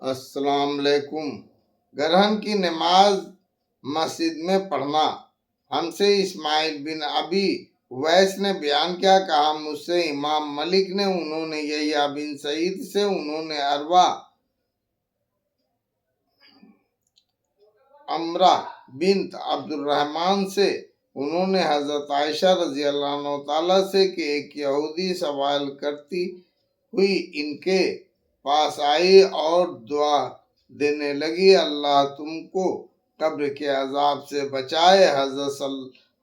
السلام علیکم۔ گرہن کی نماز مسجد میں پڑھنا۔ ہم سے اسماعیل بن ابی ویس نے بیان کیا، کہا مجھ سے امام ملک نے، انہوں نے یحییٰ بن سعید سے، انہوں نے عروہ عمرہ بنت عبد الرحمن سے، انہوں نے حضرت عائشہ رضی اللہ عنہ تعالیٰ سے کہ ایک یہودی سوال کرتی ہوئی ان کے پاس آئی اور دعا دینے لگی، اللہ تم کو قبر کے عذاب سے بچائے۔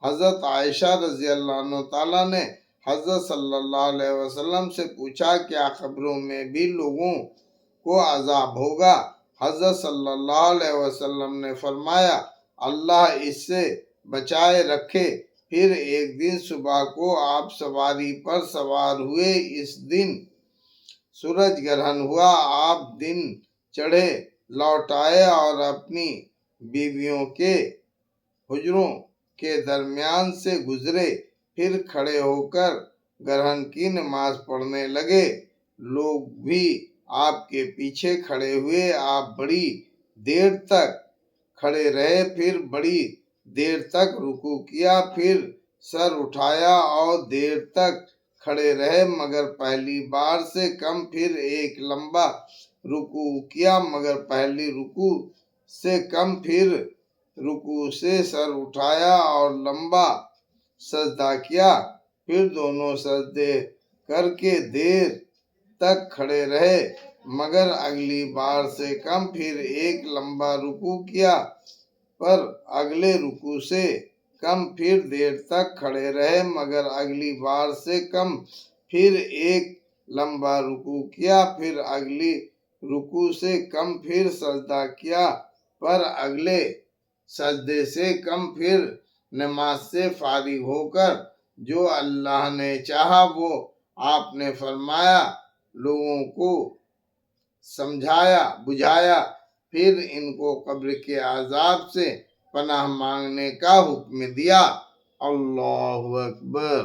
حضرت عائشہ رضی اللہ عنہ تعالیٰ نے حضرت صلی اللہ علیہ وسلم سے پوچھا، کیا قبروں میں بھی لوگوں کو عذاب ہوگا؟ حضرت صلی اللہ علیہ وسلم نے فرمایا، اللہ اس سے بچائے رکھے۔ پھر ایک دن صبح کو آپ سواری پر سوار ہوئے، اس دن سورج گرہن ہوا، آپ دن چڑھے لوٹ آئے اور اپنی بیویوں کے حجروں کے درمیان سے گزرے، پھر کھڑے ہو کر گرہن کی نماز پڑھنے لگے، لوگ بھی آپ کے پیچھے کھڑے ہوئے، آپ بڑی دیر تک کھڑے رہے، پھر بڑی دیر تک رکوع کیا، پھر سر اٹھایا اور دیر تک کھڑے رہے مگر پہلی بار سے کم، پھر ایک لمبا رکوع کیا مگر پہلی رکوع سے کم، پھر رکوع سے سر اٹھایا اور لمبا سجدہ کیا، پھر دونوں سجدے کر کے دیر تک کھڑے رہے مگر اگلی بار سے کم، پھر ایک لمبا رکوع کیا پر اگلے رکوع سے کم، پھر دیر تک کھڑے رہے مگر اگلی بار سے کم، پھر ایک لمبا رکوع کیا پھر اگلی رکوع سے کم، پھر سجدہ کیا پر اگلے سجدے سے کم، پھر نماز سے فارغ ہو کر جو اللہ نے چاہا وہ آپ نے فرمایا، لوگوں کو سمجھایا بجھایا، پھر ان کو قبر کے عذاب سے پناہ مانگنے کا حکم دیا۔ اللہ اکبر۔